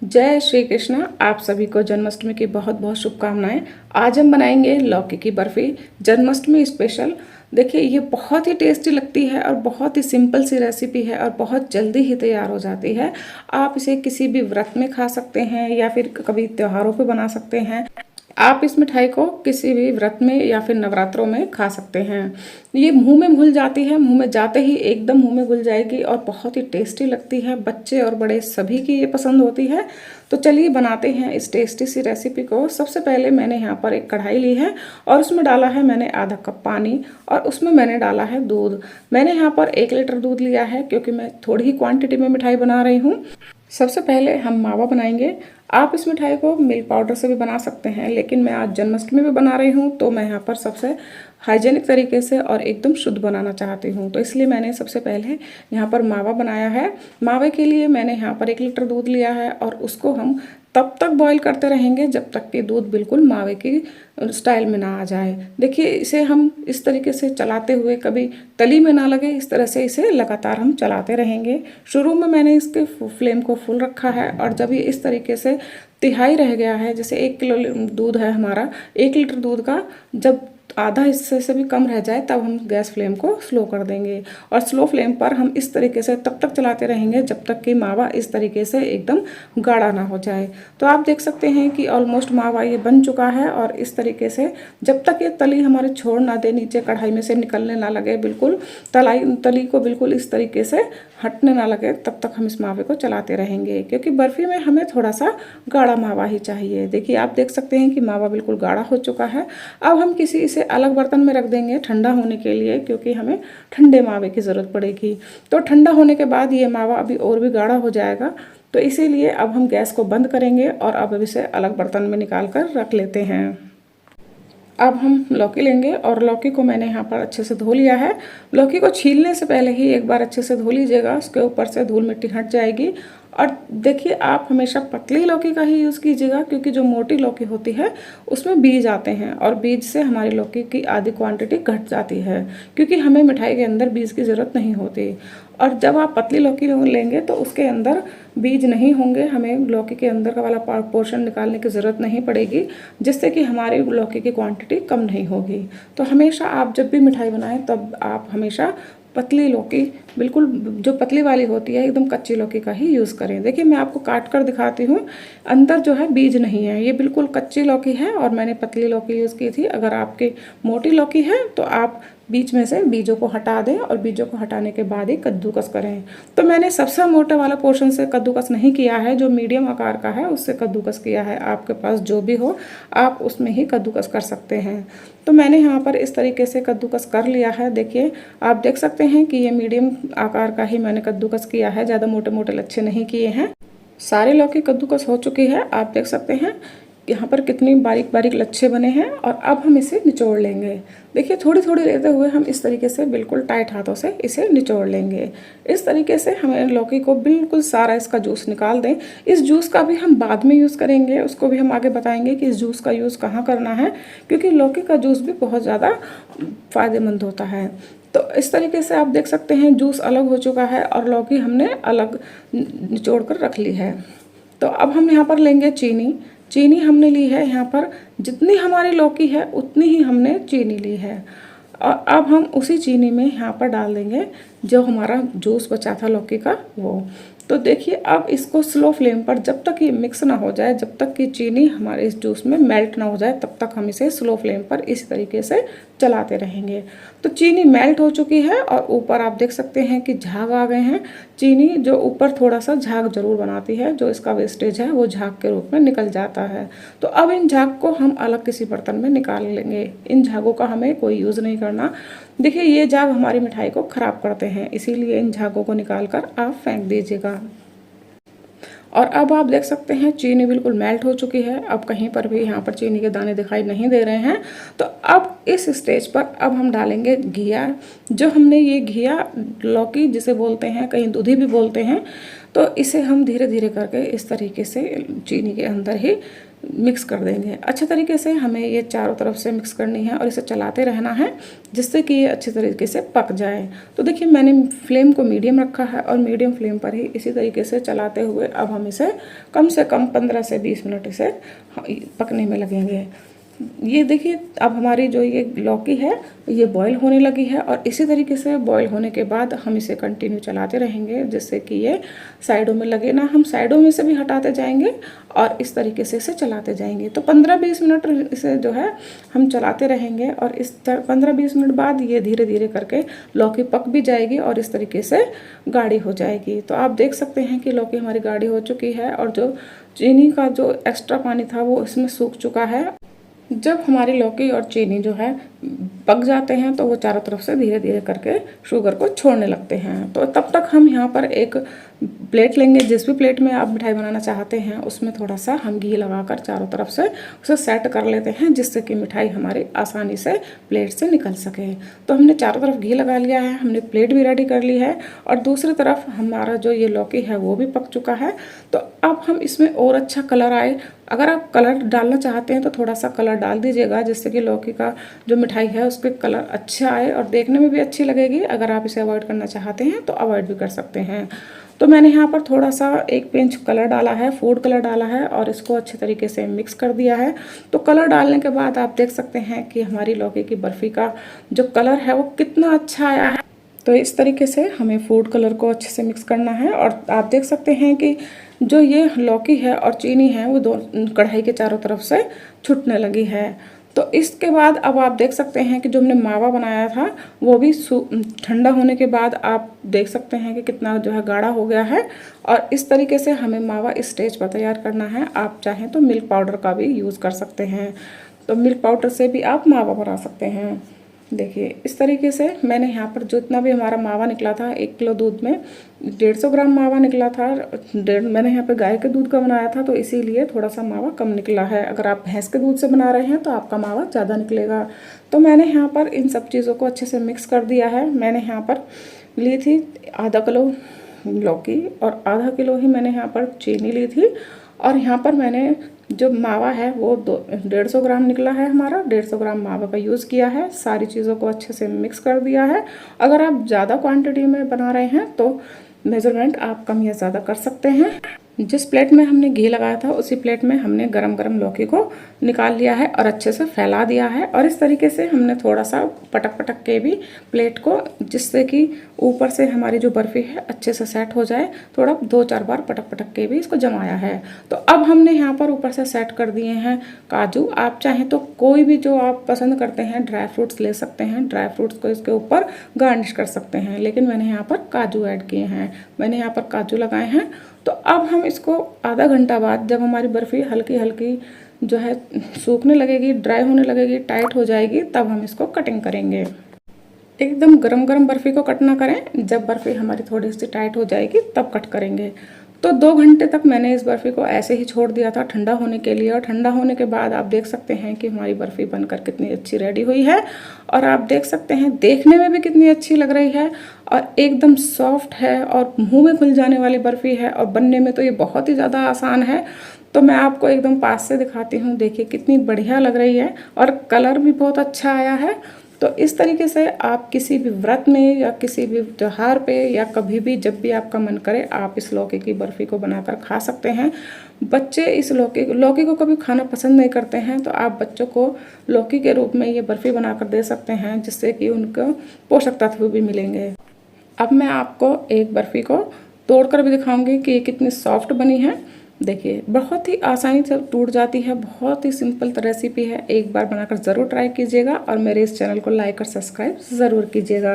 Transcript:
जय श्री कृष्ण। आप सभी को जन्माष्टमी की बहुत बहुत शुभकामनाएं। आज हम बनाएंगे लौकी की बर्फ़ी जन्माष्टमी स्पेशल। देखिए ये बहुत ही टेस्टी लगती है और बहुत ही सिंपल सी रेसिपी है और बहुत जल्दी ही तैयार हो जाती है। आप इसे किसी भी व्रत में खा सकते हैं या फिर कभी त्योहारों पे बना सकते हैं। आप इस मिठाई को किसी भी व्रत में या फिर नवरात्रों में खा सकते हैं। ये मुंह में घुल जाती है, मुंह में जाते ही एकदम मुंह में घुल जाएगी और बहुत ही टेस्टी लगती है। बच्चे और बड़े सभी की ये पसंद होती है। तो चलिए बनाते हैं इस टेस्टी सी रेसिपी को। सबसे पहले मैंने यहाँ पर एक कढ़ाई ली है और उसमें डाला है मैंने आधा कप पानी और उसमें मैंने डाला है दूध। मैंने यहाँ पर 1 लीटर दूध लिया है क्योंकि मैं थोड़ी ही क्वांटिटी में मिठाई बना रही हूँ। सबसे पहले हम मावा बनाएंगे। आप इस मिठाई को मिल्क पाउडर से भी बना सकते हैं, लेकिन मैं आज जन्माष्टमी में बना रही हूँ तो मैं यहाँ पर सबसे हाइजेनिक तरीके से और एकदम शुद्ध बनाना चाहती हूँ। तो इसलिए मैंने सबसे पहले यहाँ पर मावा बनाया है। मावे के लिए मैंने यहाँ पर 1 लीटर दूध लिया है और उसको हम तब तक बॉईल करते रहेंगे जब तक कि दूध बिल्कुल मावे की स्टाइल में ना आ जाए। देखिए इसे हम इस तरीके से चलाते हुए कभी तली में ना लगे, इस तरह से इसे लगातार हम चलाते रहेंगे। शुरू में मैंने इसके फ्लेम को फुल रखा है और जब ये इस तरीके से तिहाई रह गया है, जैसे 1 किलो दूध है हमारा, 1 लीटर दूध का जब आधा हिस्से से भी कम रह जाए तब हम गैस फ्लेम को स्लो कर देंगे और स्लो फ्लेम पर हम इस तरीके से तब तक चलाते रहेंगे जब तक कि मावा इस तरीके से एकदम गाढ़ा ना हो जाए। तो आप देख सकते हैं कि ऑलमोस्ट मावा ये बन चुका है और इस तरीके से जब तक ये तली हमारे छोड़ ना दे, नीचे कढ़ाई में से निकलने ना लगे, बिल्कुल तली को बिल्कुल इस तरीके से हटने ना लगे, तब तक हम इस मावे को चलाते रहेंगे क्योंकि बर्फ़ी में हमें थोड़ा सा गाढ़ा मावा ही चाहिए। देखिए आप देख सकते हैं कि मावा बिल्कुल गाढ़ा हो चुका है। अब हम किसी इसे अलग बर्तन में रख देंगे ठंडा होने के लिए, क्योंकि हमें ठंडे मावे की ज़रूरत पड़ेगी। तो ठंडा होने के बाद ये मावा अभी और भी गाढ़ा हो जाएगा। तो इसीलिए अब हम गैस को बंद करेंगे और अब इसे अलग बर्तन में निकाल कर रख लेते हैं। अब हम लौकी लेंगे और लौकी को मैंने यहाँ पर अच्छे से धो लिया है। लौकी को छीलने से पहले ही एक बार अच्छे से धो लीजिएगा, उसके ऊपर से धूल मिट्टी हट जाएगी। और देखिए आप हमेशा पतली लौकी का ही यूज़ कीजिएगा क्योंकि जो मोटी लौकी होती है उसमें बीज आते हैं और बीज से हमारी लौकी की आधी क्वांटिटी घट जाती है, क्योंकि हमें मिठाई के अंदर बीज की ज़रूरत नहीं होती। और जब आप पतली लौकी लेंगे तो उसके अंदर बीज नहीं होंगे, हमें लौकी के अंदर का वाला पोर्शन निकालने की ज़रूरत नहीं पड़ेगी, जिससे कि हमारी लौकी की क्वांटिटी कम नहीं होगी। तो हमेशा आप जब भी मिठाई बनाएं तब आप हमेशा पतली लौकी, बिल्कुल जो पतली वाली होती है एकदम कच्ची लौकी का ही यूज़ करें। देखिए मैं आपको काट कर दिखाती हूँ, अंदर जो है बीज नहीं है, ये बिल्कुल कच्ची लौकी है और मैंने पतली लौकी यूज़ की थी। अगर आपकी मोटी लौकी है तो आप बीच में से बीजों को हटा दें और बीजों को हटाने के बाद ही कद्दूकस करें। तो मैंने सबसे मोटे वाला पोर्शन से कद्दूकस नहीं किया है, जो मीडियम आकार का है उससे कद्दूकस किया है। आपके पास जो भी हो आप उसमें ही कद्दूकस कर सकते हैं। तो मैंने यहाँ पर इस तरीके से कद्दूकस कर लिया है। देखिए आप देख सकते हैं कि ये मीडियम आकार का ही मैंने कद्दूकस किया है, ज़्यादा मोटे मोटे लच्छे नहीं किए हैं। सारे लौकी कद्दूकस हो चुकी है, आप देख सकते हैं यहाँ पर कितनी बारीक बारीक लच्छे बने हैं। और अब हम इसे निचोड़ लेंगे। देखिए थोड़ी थोड़ी लेते हुए हम इस तरीके से बिल्कुल टाइट हाथों से इसे निचोड़ लेंगे। इस तरीके से हमें लौकी को बिल्कुल सारा इसका जूस निकाल दें। इस जूस का भी हम बाद में यूज़ करेंगे, उसको भी हम आगे बताएंगे कि इस जूस का यूज़ कहाँ करना है, क्योंकि लौकी का जूस भी बहुत ज़्यादा फ़ायदेमंद होता है। तो इस तरीके से आप देख सकते हैं जूस अलग हो चुका है और लौकी हमने अलग निचोड़ कर रख ली है। तो अब हम यहाँ पर लेंगे चीनी। चीनी हमने ली है यहाँ पर, जितनी हमारी लौकी है उतनी ही हमने चीनी ली है। और अब हम उसी चीनी में यहाँ पर डाल देंगे जो हमारा जूस बचा था लौकी का वो। तो देखिए अब इसको स्लो फ्लेम पर जब तक ये मिक्स ना हो जाए, जब तक कि चीनी हमारे इस जूस में मेल्ट ना हो जाए, तब तक हम इसे स्लो फ्लेम पर इसी तरीके से चलाते रहेंगे। तो चीनी मेल्ट हो चुकी है और ऊपर आप देख सकते हैं कि झाग आ गए हैं। चीनी जो ऊपर थोड़ा सा झाग जरूर बनाती है, जो इसका वेस्टेज है वो झाग के रूप में निकल जाता है। तो अब इन झाग को हम अलग किसी बर्तन में निकाल लेंगे। इन झागों का हमें कोई यूज़ नहीं करना। देखिए ये झाग हमारी मिठाई को ख़राब करते हैं, इसीलिए इन झागों को निकाल कर आप फेंक दीजिएगा। और अब आप देख सकते हैं चीनी बिल्कुल मेल्ट हो चुकी है। अब कहीं पर भी यहाँ पर चीनी के दाने दिखाई नहीं दे रहे हैं। तो अब इस स्टेज पर अब हम डालेंगे घिया। जो हमने ये घिया लौकी जिसे बोलते हैं, कहीं दूधी भी बोलते हैं, तो इसे हम धीरे धीरे करके इस तरीके से चीनी के अंदर ही मिक्स कर देंगे। अच्छे तरीके से हमें ये चारों तरफ से मिक्स करनी है और इसे चलाते रहना है जिससे कि ये अच्छे तरीके से पक जाए। तो देखिए मैंने फ्लेम को मीडियम रखा है और मीडियम फ्लेम पर ही इसी तरीके से चलाते हुए अब हम इसे कम से कम 15 से 20 मिनट इसे पकने में लगेंगे। ये देखिए अब हमारी जो ये लौकी है ये बॉईल होने लगी है और इसी तरीके से बॉईल होने के बाद हम इसे कंटिन्यू चलाते रहेंगे जिससे कि ये साइडों में लगे ना। हम साइडों में से भी हटाते जाएंगे और इस तरीके से इसे चलाते जाएंगे। तो 15-20 मिनट इसे जो है हम चलाते रहेंगे और इस 15-20 मिनट बाद ये धीरे धीरे करके लौकी पक भी जाएगी और इस तरीके से गाढ़ी हो जाएगी। तो आप देख सकते हैं कि लौकी हमारी गाढ़ी हो चुकी है और जो चीनी का जो एक्स्ट्रा पानी था वो इसमें सूख चुका है। जब हमारी लौकी और चीनी जो है पक जाते हैं तो वो चारों तरफ से धीरे धीरे करके शुगर को छोड़ने लगते हैं। तो तब तक हम यहाँ पर एक प्लेट लेंगे। जिस भी प्लेट में आप मिठाई बनाना चाहते हैं उसमें थोड़ा सा हम घी लगाकर चारों तरफ से उसे सेट कर लेते हैं जिससे कि मिठाई हमारी आसानी से प्लेट से निकल सके। तो हमने चारों तरफ घी लगा लिया है, हमने प्लेट भी रेडी कर ली है और दूसरी तरफ हमारा जो ये लौकी है वो भी पक चुका है। तो अब हम इसमें और अच्छा कलर आए, अगर आप कलर डालना चाहते हैं तो थोड़ा सा कलर डाल दीजिएगा जिससे कि लौकी का जो मिठाई है उसके कलर अच्छा आए और देखने में भी अच्छी लगेगी। अगर आप इसे अवॉइड करना चाहते हैं तो अवॉइड भी कर सकते हैं। तो मैंने यहाँ पर थोड़ा सा 1 पिंच कलर डाला है, फूड कलर डाला है और इसको अच्छे तरीके से मिक्स कर दिया है। तो कलर डालने के बाद आप देख सकते हैं कि हमारी लौकी की बर्फ़ी का जो कलर है वो कितना अच्छा आया है। तो इस तरीके से हमें फूड कलर को अच्छे से मिक्स करना है और आप देख सकते हैं कि जो ये लौकी है और चीनी है वो दो कढ़ाई के चारों तरफ से छूटने लगी है। तो इसके बाद अब आप देख सकते हैं कि जो हमने मावा बनाया था वो भी ठंडा होने के बाद आप देख सकते हैं कि कितना जो है गाढ़ा हो गया है। और इस तरीके से हमें मावा इस स्टेज पर तैयार करना है। आप चाहें तो मिल्क पाउडर का भी यूज़ कर सकते हैं, तो मिल्क पाउडर से भी आप मावा बना सकते हैं। देखिए इस तरीके से मैंने यहाँ पर जितना भी हमारा मावा निकला था, 1 किलो दूध में 150 ग्राम मावा निकला था। मैंने यहाँ पे गाय के दूध का बनाया था तो इसीलिए थोड़ा सा मावा कम निकला है। अगर आप भैंस के दूध से बना रहे हैं तो आपका मावा ज़्यादा निकलेगा। तो मैंने यहाँ पर इन सब चीज़ों को अच्छे से मिक्स कर दिया है। मैंने यहाँ पर ली थी आधा किलो लौकी और आधा किलो ही मैंने यहाँ पर चीनी ली थी और यहाँ पर मैंने जो मावा है वो 150 ग्राम निकला है हमारा, 150 ग्राम मावा का यूज़ किया है। सारी चीज़ों को अच्छे से मिक्स कर दिया है। अगर आप ज़्यादा क्वांटिटी में बना रहे हैं तो मेज़रमेंट आप कम या ज़्यादा कर सकते हैं। जिस प्लेट में हमने घी लगाया था उसी प्लेट में हमने गरम गरम लौकी को निकाल लिया है और अच्छे से फैला दिया है। और इस तरीके से हमने थोड़ा सा पटक पटक के भी प्लेट को, जिससे कि ऊपर से हमारी जो बर्फ़ी है अच्छे से सेट हो जाए, थोड़ा 2-4 बार पटक पटक के भी इसको जमाया है। तो अब हमने यहाँ पर ऊपर से सेट कर दिए हैं काजू। आप चाहें तो कोई भी जो आप पसंद करते हैं ड्राई फ्रूट्स ले सकते हैं, ड्राई फ्रूट्स को इसके ऊपर गार्निश कर सकते हैं, लेकिन मैंने यहाँ पर काजू ऐड किए हैं, मैंने यहाँ पर काजू लगाए हैं। तो अब हम इसको आधा घंटा बाद जब हमारी बर्फ़ी हल्की हल्की जो है सूखने लगेगी, ड्राई होने लगेगी, टाइट हो जाएगी, तब हम इसको कटिंग करेंगे। एकदम गरम गरम बर्फ़ी को कट ना करें, जब बर्फ़ी हमारी थोड़ी सी टाइट हो जाएगी तब कट करेंगे। तो 2 घंटे तक मैंने इस बर्फ़ी को ऐसे ही छोड़ दिया था ठंडा होने के लिए और ठंडा होने के बाद आप देख सकते हैं कि हमारी बर्फ़ी बनकर कितनी अच्छी रेडी हुई है। और आप देख सकते हैं देखने में भी कितनी अच्छी लग रही है और एकदम सॉफ्ट है और मुंह में खुल जाने वाली बर्फ़ी है और बनने में तो ये बहुत ही ज़्यादा आसान है। तो मैं आपको एकदम पास से दिखाती हूँ, देखिए कितनी बढ़िया लग रही है और कलर भी बहुत अच्छा आया है। तो इस तरीके से आप किसी भी व्रत में या किसी भी त्योहार पे या कभी भी जब भी आपका मन करे आप इस लौकी की बर्फ़ी को बनाकर खा सकते हैं। बच्चे इस लौकी को कभी खाना पसंद नहीं करते हैं तो आप बच्चों को लौकी के रूप में ये बर्फ़ी बनाकर दे सकते हैं, जिससे कि उनको पोषक तत्व भी मिलेंगे। अब मैं आपको एक बर्फ़ी को तोड़कर भी दिखाऊंगी कि ये कितनी सॉफ्ट बनी है। देखिए बहुत ही आसानी से टूट जाती है, बहुत ही सिंपल रेसिपी है। एक बार बनाकर ज़रूर ट्राई कीजिएगा और मेरे इस चैनल को लाइक और सब्सक्राइब ज़रूर कीजिएगा।